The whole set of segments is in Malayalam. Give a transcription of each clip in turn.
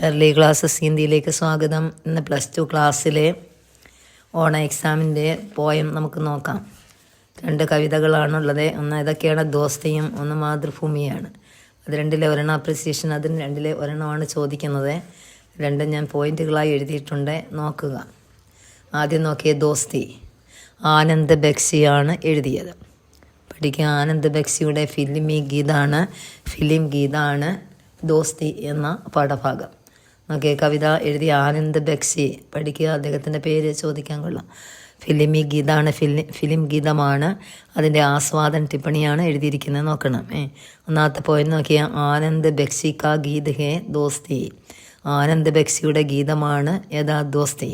ഏർലി ക്ലാസ്സസ് ഹിന്ദിയിലേക്ക് സ്വാഗതം. ഇന്ന് +2 ക്ലാസ്സിലെ ഓണ എക്സാമിൻ്റെ പോയം നമുക്ക് നോക്കാം. 2 കവിതകളാണുള്ളത്. ഒന്ന് ഏതൊക്കെയാണ്? ദോസ്തിയും ഒന്ന് മാതൃഭൂമിയാണ്. അത് രണ്ടിലെ ഒരെണ്ണം അപ്രിസിയേഷൻ, അതിന് രണ്ടിലെ ഒരെണ്ണമാണ് ചോദിക്കുന്നത്. രണ്ടും ഞാൻ പോയിന്റുകളായി എഴുതിയിട്ടുണ്ട്, നോക്കുക. ആദ്യം നോക്കിയ ദോസ്തി, ആനന്ദ് ബക്സിയാണ് എഴുതിയത്. പഠിക്കുക. ആനന്ദ് ബക്സിയുടെ ഫിലിം ഗീതാണ് ദോസ്തി എന്ന പാഠഭാഗം. നോക്കിയ കവിത എഴുതിയ ആനന്ദ് ബക്സി. പഠിക്കുക, അദ്ദേഹത്തിൻ്റെ പേര് ചോദിക്കാൻ കൊള്ളാം. ഫിലിം ഗീതമാണ്. അതിൻ്റെ ആസ്വാദൻ ടിപ്പണിയാണ് എഴുതിയിരിക്കുന്നത്. നോക്കണം. ഒന്നാമത്തെ പോയിന്റ് നോക്കിയ ആനന്ദ് ബക്സി കാ ഗീത് ഹേ ദോസ്തി. ആനന്ദ് ബക്സിയുടെ ഗീതമാണ് ഏതാ? ദോസ്തി.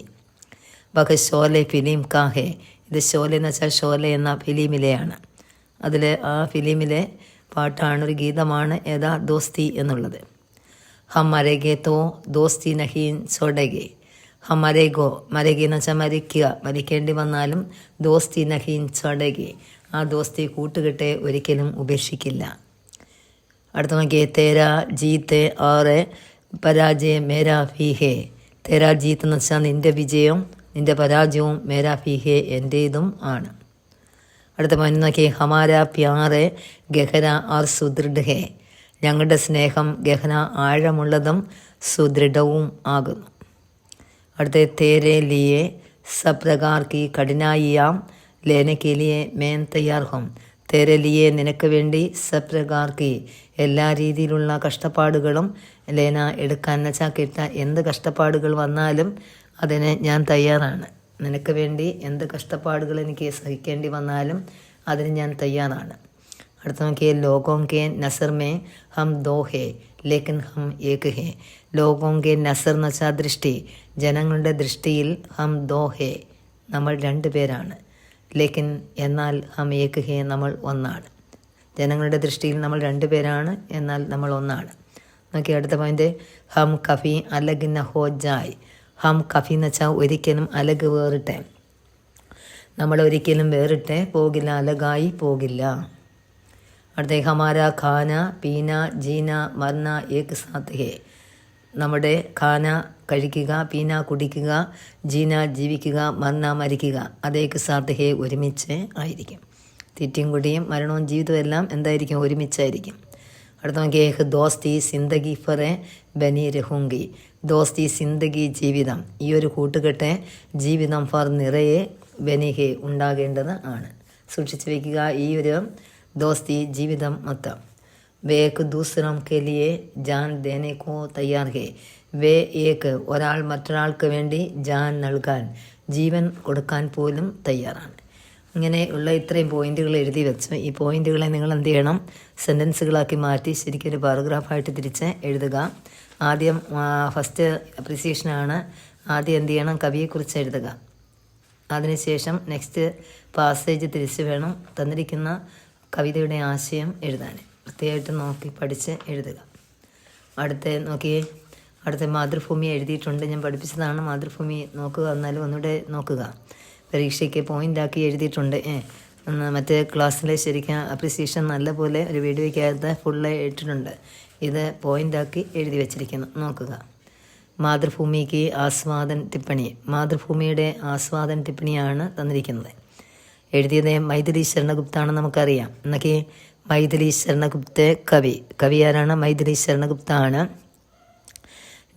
ബഹ് ഷോലെ ഫിലിം കാ ഹേ. ഇത് ഷോലെ എന്ന് വെച്ചാൽ ഷോലെ എന്ന ഫിലിമിലെയാണ്. അതിൽ ആ ഫിലിമിലെ പാട്ടാണ്, ഒരു ഗീതമാണ് ഏതാ? ദോസ്തി എന്നുള്ളത്. ഹം മരേഗെ തോ ദോസ്തി നഹീൻ ചോടേഗെ. ഹം മരേഗെ എന്ന് വെച്ചാൽ മരിക്കുക, മരിക്കേണ്ടി വന്നാലും ദോസ്തി നഹീൻ ചോടേഗെ. ആ ദോസ്തി കൂട്ടുകെട്ടെ ഒരിക്കലും ഉപേക്ഷിക്കില്ല. അടുത്ത നോക്കിയേ, തേരാ ജീത്ത് ഓർ പരാജയ മേരാ ഫീ ഹേ. തേരാ ജീത്ത് എന്ന് വെച്ചാൽ നിൻ്റെ വിജയം, നിൻ്റെ പരാജയവും മേരാ ഫീ ഹേ എൻ്റേതും ആണ്. അടുത്ത പോയിന്റ് നോക്കിയേ, ഹമാരാ പ്യാറ് ഗഹന ഓർ സുദൃഢ ഹേ. ഞങ്ങളുടെ സ്നേഹം ഗഹന ആഴമുള്ളതും സുദൃഢവും ആകുന്നു. അടുത്ത, തേരെ ലിയെ സബ് പ്രകാർ കി കഠിനായിയാം ലേനെ കെ ലിയെ മേൻ തയ്യാർ ഹും. തേരെ ലിയെ നിനക്ക് വേണ്ടി സബ് പ്രകാർ കി എല്ലാ രീതിയിലുള്ള കഷ്ടപ്പാടുകളും ലേന എടുക്കാൻ വെച്ചാൽ കിട്ട എന്ത് കഷ്ടപ്പാടുകൾ വന്നാലും അതിന് ഞാൻ തയ്യാറാണ്. നിനക്ക് വേണ്ടി എന്ത് കഷ്ടപ്പാടുകൾ എനിക്ക് സഹിക്കേണ്ടി വന്നാലും അതിന് ഞാൻ തയ്യാറാണ്. അടുത്ത നോക്കിയേ, ലോഗോं के नसर में हम दो है लेकिन हम एक है. ലോഗോं के നസർ എന്ന് വെച്ചാൽ ദൃഷ്ടി. ജനങ്ങളുടെ ദൃഷ്ടിയിൽ ഹം ദോ ഹേ, നമ്മൾ 2 പേരാണ്. ലേക്കിൻ എന്നാൽ ഹം ഏക് ഹേ, നമ്മൾ ഒന്നാണ്. ജനങ്ങളുടെ ദൃഷ്ടിയിൽ നമ്മൾ 2 പേരാണ്, എന്നാൽ നമ്മൾ ഒന്നാണ്. നോക്കി അടുത്ത പോയിന്റ്, ഹം കഫി അലഗ് ന ഹോ ജായ്. ഹം കഫി എന്ന് വെച്ചാൽ ഒരിക്കലും, അലഗ് വേറിട്ടെ. നമ്മൾ ഒരിക്കലും വേറിട്ടെ പോകില്ല, അലഗായി പോകില്ല. അടുത്ത, ഹമാര ഖാന പീന ജീന മർന ഏക് സാത്ത് ഹേ. നമ്മുടെ ഖാന കഴിക്കുക, പീന കുടിക്കുക, ജീന ജീവിക്കുക, മർന മരിക്കുക, അതേക്ക് സാത്ത് ഹേ ഒരുമിച്ച് ആയിരിക്കും. തീറ്റയും കുടിയും മരണവും ജീവിതവും എല്ലാം എന്തായിരിക്കും? ഒരുമിച്ചായിരിക്കും. അടുത്ത നോക്കിയേ, ദോസ്തി സിന്ദഗി ഫറെ ബനി രഹൂങ്കി. ദോസ്തി സിന്ദഗി ജീവിതം, ഈ ഒരു കൂട്ടുകെട്ടെ ജീവിതം ഫർ നിറയെ ബനിഹെ ഉണ്ടാകേണ്ടത് ആണ്. സൂക്ഷിച്ചു വയ്ക്കുക ഈ ഒരു ദോസ്തി ജീവിതം മൊത്തം. വേ ഏക് ദൂസരം കെ ലിയെ ജാൻ ദേനെ കോ തയ്യാർ ഹേ. വേ ഏക് ഒരാൾ മറ്റൊരാൾക്ക് വേണ്ടി ജാൻ നൽകാൻ, ജീവൻ കൊടുക്കാൻ പോലും തയ്യാറാണ്. ഇങ്ങനെയുള്ള ഇത്രയും പോയിന്റുകൾ എഴുതി വെച്ച് ഈ പോയിന്റുകളെ നിങ്ങൾ എന്ത് ചെയ്യണം? സെൻറ്റൻസുകളാക്കി മാറ്റി ശരിക്കും ഒരു പാരഗ്രാഫായിട്ട് തിരിച്ച് എഴുതുക. ആദ്യം ഫസ്റ്റ് അപ്രിസിയേഷനാണ്. ആദ്യം എന്ത് ചെയ്യണം? കവിയെക്കുറിച്ച് എഴുതുക. അതിനുശേഷം നെക്സ്റ്റ് പാസേജ് തിരിച്ച് വേണം തന്നിരിക്കുന്ന കവിതയുടെ ആശയം എഴുതാൻ. വൃത്തിയായിട്ട് നോക്കി പഠിച്ച് എഴുതുക. അടുത്ത മാതൃഭൂമി എഴുതിയിട്ടുണ്ട്, ഞാൻ പഠിപ്പിച്ചതാണ്. മാതൃഭൂമി നോക്കുക, എന്നാലും ഒന്നുകൂടെ നോക്കുക. പരീക്ഷയ്ക്ക് പോയിൻ്റാക്കി എഴുതിയിട്ടുണ്ട്. മറ്റേ ക്ലാസ്സിലെ ശരിക്കും അപ്രിസിയേഷൻ നല്ലപോലെ ഒരു വീഡിയോയ്ക്കകത്ത് ഫുള്ള് ഇട്ടിട്ടുണ്ട്. ഇത് പോയിൻ്റാക്കി എഴുതി വച്ചിരിക്കുന്നു, നോക്കുക. മാതൃഭൂമിക്ക് ആസ്വാദൻ ടിപ്പണി. മാതൃഭൂമിയുടെ ആസ്വാദൻ ടിപ്പണിയാണ് തന്നിരിക്കുന്നത്. എഴുതിയത് മൈഥിലി ശരണഗുപ്താണ്, നമുക്കറിയാം. എന്നൊക്കെ മൈഥിലി ശരണഗുപ്ത കവി ആരാണ്? മൈഥിലി ശരണഗുപ്ത ആണ്.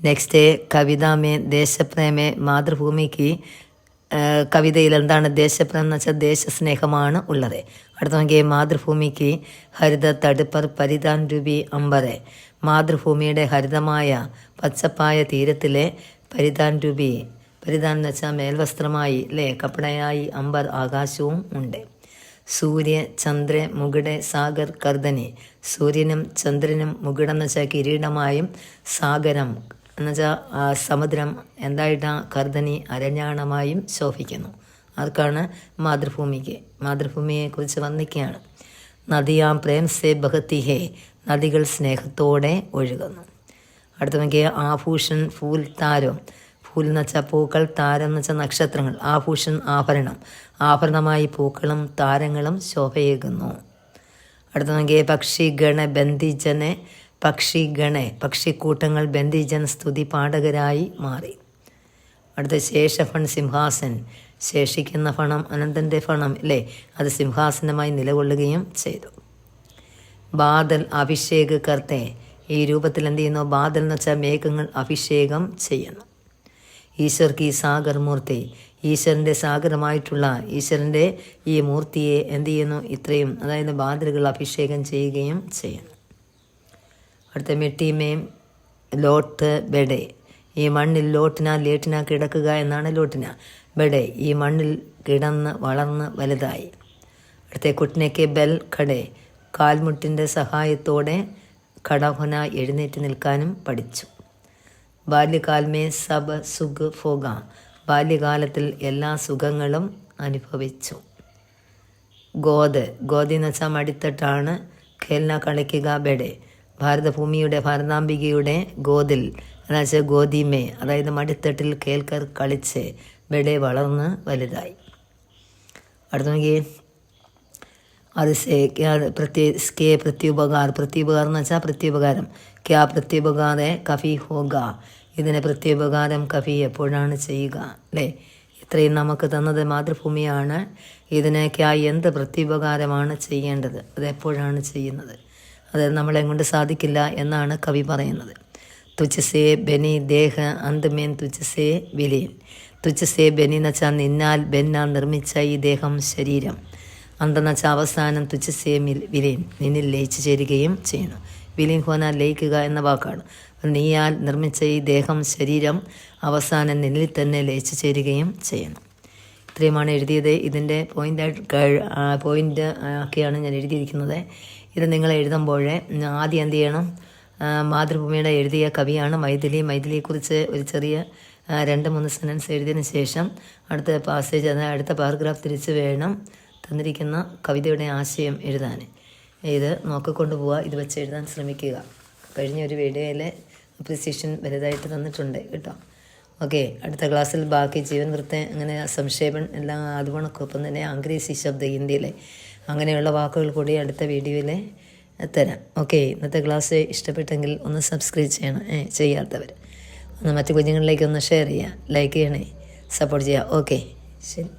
നെക്സ്റ്റ്, കവിത മേ ദേശപ്രേമേ. മാതൃഭൂമിക്ക് കവിതയിൽ എന്താണ്? ദേശപ്രേമം എന്ന് വെച്ചാൽ ദേശസ്നേഹമാണ് ഉള്ളത്. അടുത്ത നോക്കിയേ, മാതൃഭൂമിക്ക് ഹരിത തടുപ്പർ പരിധാൻ രൂപി അമ്പറെ. മാതൃഭൂമിയുടെ ഹരിതമായ പച്ചപ്പായ തീരത്തിലെ പരിധാൻ രൂപി, പരിധാൻ എന്ന് വെച്ചാൽ മേൽവസ്ത്രമായി അല്ലേ, കപ്പടയായി അമ്പർ ആകാശവും ഉണ്ട്. സൂര്യ ചന്ദ്ര മുകുടെ സാഗർ കർദനി. സൂര്യനും ചന്ദ്രനും മുകുടം എന്ന് വെച്ചാൽ കിരീടമായും, സാഗരം എന്നുവെച്ചാൽ സമുദ്രം എന്തായിട്ടാ? കർദനി അരഞ്ഞാണമായും ശോഭിക്കുന്നു. ആർക്കാണ്? മാതൃഭൂമിക്ക്. മാതൃഭൂമിയെക്കുറിച്ച് വന്നിക്കുകയാണ്. നദിയാം പ്രേം സെ ബഹത്തി ഹേ. നദികൾ സ്നേഹത്തോടെ ഒഴുകുന്നു. അടുത്ത നോക്കിയ ആഭൂഷൺ ഫൂൽ താരം. ഫൂൽ എന്ന് വെച്ചാൽ പൂക്കൾ, താരം എന്ന് വെച്ചാൽ നക്ഷത്രങ്ങൾ. ആഭൂഷൺ ആഭരണം, ആഭരണമായി പൂക്കളും താരങ്ങളും ശോഭയേകുന്നു. അടുത്ത നോക്കിയ പക്ഷി ഗണ ബന്ധിജനെ പക്ഷിഗണെ, പക്ഷിക്കൂട്ടങ്ങൾ ബന്ദിജൻ സ്തുതി പാഠകരായി മാറി. അടുത്ത ശേഷഫൺ സിംഹാസൻ, ശേഷിക്കുന്ന ഫണം അനന്തൻ്റെ ഫണം അല്ലേ, അത് സിംഹാസനമായി നിലകൊള്ളുകയും ചെയ്തു. ബാദൽ അഭിഷേക് കർത്തെ, ഈ രൂപത്തിൽ എന്ത് ചെയ്യുന്നു? ബാദൽ എന്ന് വെച്ചാൽ മേഘങ്ങൾ അഭിഷേകം ചെയ്യുന്നു. ഈശ്വർ കി സാഗർ മൂർത്തി, ഈശ്വരൻ്റെ സാഗരമായിട്ടുള്ള ഈശ്വരൻ്റെ ഈ മൂർത്തിയെ എന്ത് ചെയ്യുന്നു? ഇത്രയും, അതായത് ബാദലുകൾ അഭിഷേകം ചെയ്യുകയും ചെയ്യുന്നു. അടുത്ത മിട്ടിമേം ലോട്ട് ബെഡെ, ഈ മണ്ണിൽ ലോട്ടിന ലേട്ടിന കിടക്കുക എന്നാണ് ലോട്ടിന. ബെഡെ, ഈ മണ്ണിൽ കിടന്ന് വളർന്ന് വലുതായി. അടുത്ത കുട്ടിനയ്ക്ക് ബെൽ ഖടെ, കാൽമുട്ടിൻ്റെ സഹായത്തോടെ ഖടഹുന എഴുന്നേറ്റ് നിൽക്കാനും പഠിച്ചു. ബാല്യകാൽമേ സബ് സുഖ് ഫോഗ, ബാല്യകാലത്തിൽ എല്ലാ സുഖങ്ങളും അനുഭവിച്ചു. ഗോദ്, ഗോദി എന്ന് വെച്ചാൽ മടിത്തട്ടാണ്. ഖേൽന കളിക്കുക ബെഡെ, ഭാരതഭൂമിയുടെ ഭാരതാംബികയുടെ ഗോതിൽ എന്ന് വെച്ചാൽ ഗോതിമേ, അതായത് മടിത്തട്ടിൽ കേൾക്കർ കളിച്ച് ബെഡെ വളർന്ന് വലുതായി. അടുത്ത നോക്കി അത് പ്രത്യുപകാർ, പ്രത്യുപകാരം എന്ന് വെച്ചാൽ പ്രത്യുപകാരം. ക്യാ പ്രത്യുപകാരെ കഫി ഹോഗ, ഇതിന് പ്രത്യുപകാരം കഫി എപ്പോഴാണ് ചെയ്യുക അല്ലേ? ഇത്രയും നമുക്ക് തന്നത് മാതൃഭൂമിയാണ്. ഇതിന് ക്യാ എന്ത് പ്രത്യുപകാരമാണ് ചെയ്യേണ്ടത്, അതെപ്പോഴാണ് ചെയ്യുന്നത്, അത് നമ്മളെ കൊണ്ട് സാധിക്കില്ല എന്നാണ് കവി പറയുന്നത്. തുച്ഛസേ ബെനി ദേഹ അന്തമേൻ തുച്ഛസേ വിലീൻ, തുച്ഛസേ ബെനി എന്ന് വെച്ചാൽ നിന്നാൽ ബെന്നാൽ നിർമ്മിച്ച ഈ ദേഹം ശരീരം, അന്തെന്ന് വെച്ചാൽ അവസാനം തുച്ഛസേ വിലീൻ, നിന്നിൽ ലയിച്ചു ചേരുകയും ചെയ്യുന്നു. വിലീൻ ഹോന ലയിക്കുക എന്ന വാക്കാണ്. നീയാൽ നിർമ്മിച്ച ഈ ദേഹം ശരീരം അവസാനം നിന്നിൽ തന്നെ ലയിച്ചു ചേരുകയും ചെയ്യുന്നു. ഇത്രയുമാണ് എഴുതിയത്. ഇതിൻ്റെ പോയിൻ്റ് ഒക്കെയാണ് ഞാൻ എഴുതിയിരിക്കുന്നത്. ഇത് നിങ്ങൾ എഴുതുമ്പോൾ ആദ്യം എന്ത് ചെയ്യണം? മാതൃഭൂമിയുടെ എഴുതിയ കവിയാണ് മൈഥിലി. മൈഥിലിയെക്കുറിച്ച് ഒരു ചെറിയ 2-3 സെൻറ്റൻസ് എഴുതിയതിന് ശേഷം അടുത്ത പാസേജ്, അതായത് അടുത്ത പാരഗ്രാഫ് തിരിച്ച് വേണം തന്നിരിക്കുന്ന കവിതയുടെ ആശയം എഴുതാൻ. ഇത് നോക്കിക്കൊണ്ട് പോവുക, ഇത് വെച്ച് എഴുതാൻ ശ്രമിക്കുക. കഴിഞ്ഞ ഒരു വീഡിയോയിൽ അപ്രിസിയേഷൻ വലുതായിട്ട് തന്നിട്ടുണ്ട് കേട്ടോ. ഓക്കെ, അടുത്ത ക്ലാസ്സിൽ ബാക്കി ജീവൻ വൃത്തം, അങ്ങനെ സംക്ഷേപൺ എല്ലാം അതുകൊണ്ടൊപ്പം തന്നെ അംഗ്രേസി ശബ്ദ ഹിന്ദിയിലെ അങ്ങനെയുള്ള വാക്കുകൾ കൂടി അടുത്ത വീഡിയോയിൽ തരാം. ഓക്കെ, ഇന്നത്തെ ക്ലാസ് ഇഷ്ടപ്പെട്ടെങ്കിൽ ഒന്ന് സബ്സ്ക്രൈബ് ചെയ്യണം, ചെയ്യാത്തവർ ഒന്ന് മറ്റു കുഞ്ഞുങ്ങളിലേക്ക് ഒന്ന് ഷെയർ ചെയ്യുക, ലൈക്ക് ചെയ്യണേ, സപ്പോർട്ട് ചെയ്യുക. ഓക്കെ, ശരി.